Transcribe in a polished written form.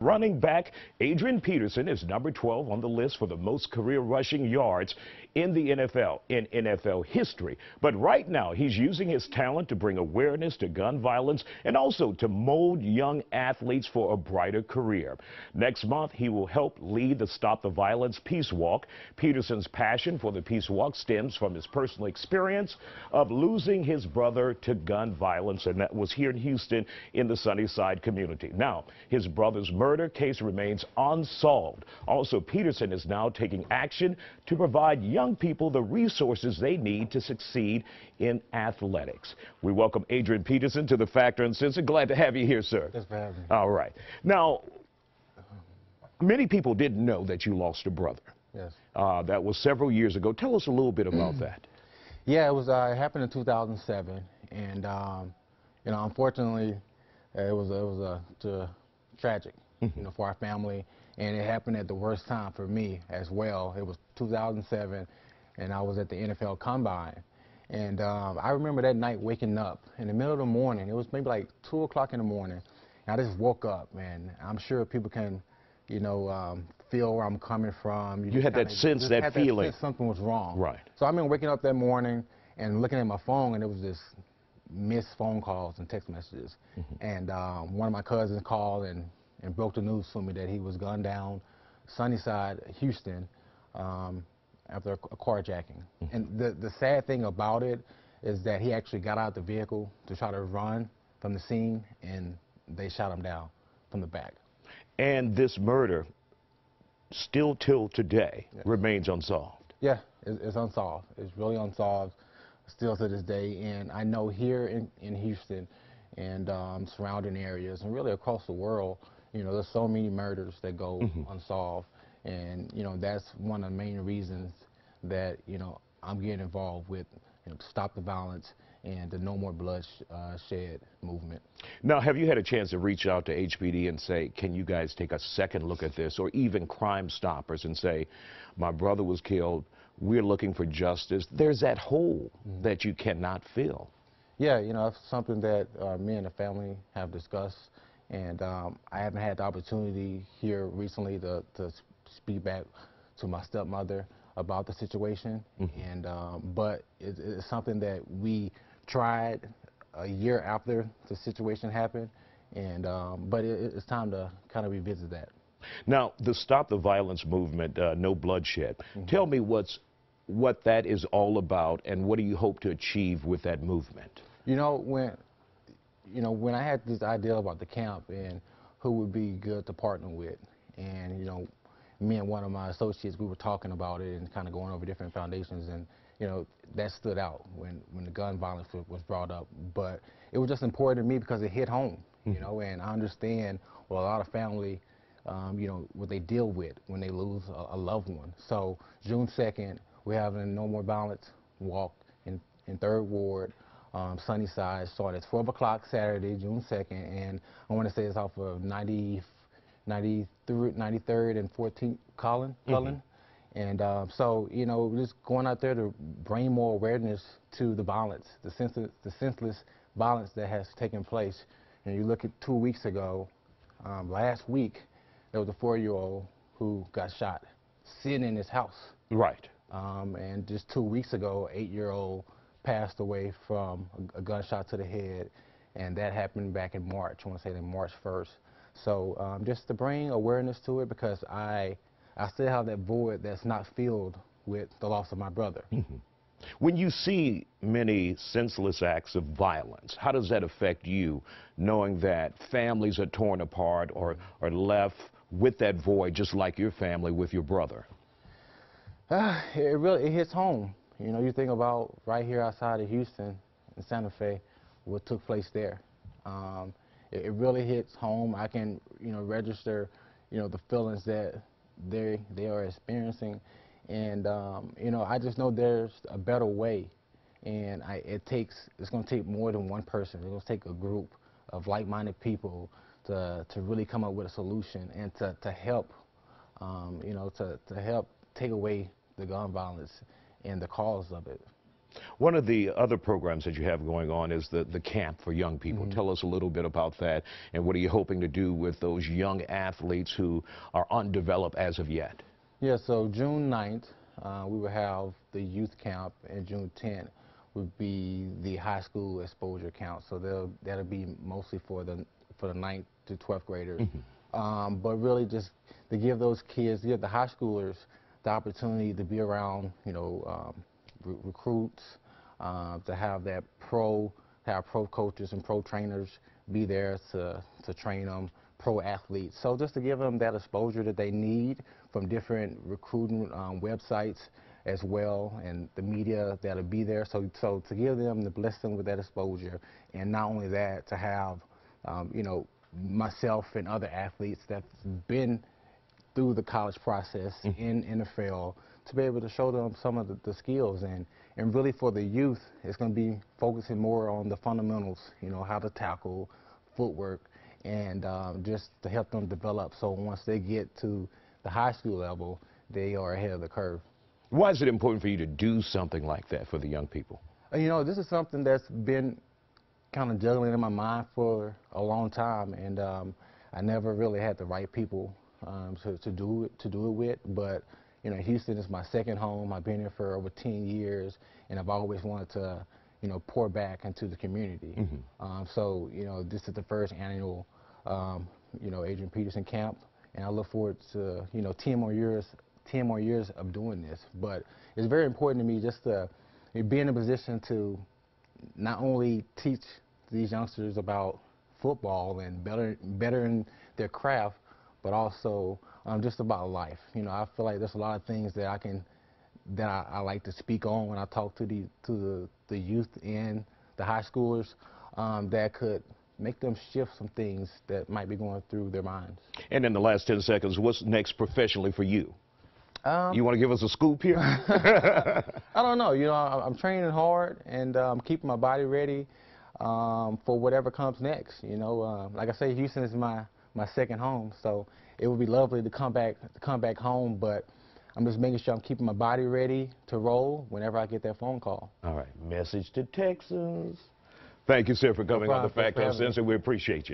Running back Adrian Peterson is number 12 on the list for the most career rushing yards in the NFL, in NFL history. But right now, he's using his talent to bring awareness to gun violence and also to mold young athletes for a brighter career. Next month, he will help lead the Stop the Violence Peace Walk. Peterson's passion for the Peace Walk stems from his personal experience of losing his brother to gun violence, and that was here in Houston in the Sunnyside community. Now, his brother's murder case remains unsolved. Also, Peterson is now taking action to provide young people the resources they need to succeed in athletics. We welcome Adrian Peterson to the Factor and Censor. Glad to have you here, sir. Thanks for having me. All right. Now, many people didn't know that you lost a brother. Yes. That was several years ago. Tell us a little bit about that. Yeah, it happened in 2007, and unfortunately, it was tragic, for our family, and it happened at the worst time for me as well. It was 2007, and I was at the NFL Combine, and I remember that night waking up in the middle of the morning. It was maybe like 2 o'clock in the morning, and I just woke up, man. I'm sure people can, feel where I'm coming from. You had that sense, that feeling. Something was wrong. Right. So I remember waking up that morning and looking at my phone, and it was just missed phone calls and text messages. And one of my cousins called and broke the news to me that he was gunned down, Sunnyside, Houston, after a carjacking. And the sad thing about it is that he actually got out of the vehicle to try to run from the scene, and they shot him down from the back. And this murder, still till today, remains unsolved. Yeah, it's unsolved. It's really unsolved still to this day. And I know here in Houston and surrounding areas and really across the world, there's so many murders that go unsolved. And, that's one of the main reasons that, I'm getting involved with Stop the Violence and the No More Bloodshed movement. Now, have you had a chance to reach out to HPD and say, can you guys take a second look at this, or even Crime Stoppers and say, my brother was killed, we're looking for justice? There's that hole that you cannot fill. Yeah, it's something that me and the family have discussed, and I haven't had the opportunity here recently to speak back to my stepmother about the situation, and but it's something that we tried a year after the situation happened, and but it's time to kind of revisit that. Now, the Stop the Violence movement, no bloodshed. Tell me what that is all about, and what do you hope to achieve with that movement? When I had this idea about the camp and who would be good to partner with, and me and one of my associates, we were talking about it and kind of going over different foundations, and that stood out when the gun violence was brought up. But it was just important to me because it hit home, and I understand what a lot of family, what they deal with when they lose a loved one. So June 2nd, we're having a No More Violence walk in 3rd Ward, Sunnyside. Started at 12 o'clock Saturday, June 2nd, and I want to say it's off of 93rd and 14th Cullen. And so, we're just going out there to bring more awareness to the violence, the senseless violence that has taken place. And you look at 2 weeks ago, last week, there was a 4-year-old who got shot sitting in his house. Right. And just 2 weeks ago, an 8-year-old passed away from a gunshot to the head, and that happened back in March. I want to say March 1st. So just to bring awareness to it, because I still have that void that's not filled with the loss of my brother. When you see many senseless acts of violence, how does that affect you, knowing that families are torn apart or are left with that void, just like your family with your brother? It hits home. You think about right here outside of Houston, in Santa Fe, what took place there. It really hits home. I can, register, the feelings that they are experiencing, and I just know there's a better way, and it's going to take more than one person. It's going to take a group of like-minded people to really come up with a solution and to help, to help take away the gun violence and the cause of it. One of the other programs that you have going on is the camp for young people. Tell us a little bit about that, and what are you hoping to do with those young athletes who are undeveloped as of yet? Yeah, so June 9th, we will have the youth camp, and June 10th would be the high school exposure camp. So that'll be mostly for the 9th to 12th graders. But really just to give those kids, give the high schoolers the opportunity to be around, recruits, to have pro coaches and pro trainers be there to train them, pro athletes. So just to give them that exposure that they need from different recruiting websites as well, and the media that'll be there. So to give them, to bless them with that exposure, and not only that, to have, myself and other athletes that's been through the college process in NFL, to be able to show them some of the skills. And really for the youth, it's going to be focusing more on the fundamentals, how to tackle, footwork, and just to help them develop, so once they get to the high school level, they are ahead of the curve. Why is it important for you to do something like that for the young people? This is something that's been kind of juggling in my mind for a long time, and I never really had the right people to do it with. But Houston is my second home. I've been here for over 10 years, and I've always wanted to pour back into the community. So this is the first annual Adrian Peterson camp, and I look forward to 10 more years of doing this. But it's very important to me just to be in a position to not only teach these youngsters about football and bettering their craft, but also just about life. I feel like there's a lot of things that I like to speak on when I talk to the youth and the high schoolers, that could make them shift some things that might be going through their minds. And in the last 10 seconds, what's next professionally for you? You want to give us a scoop here? I don't know. I'm training hard, and I'm keeping my body ready for whatever comes next. Like I say, Houston is my second home, so it would be lovely to come back home. But I'm just making sure I'm keeping my body ready to roll whenever I get that phone call. All right. Message to Texans. Thank you, sir, for coming on the Fact House Center. We appreciate you.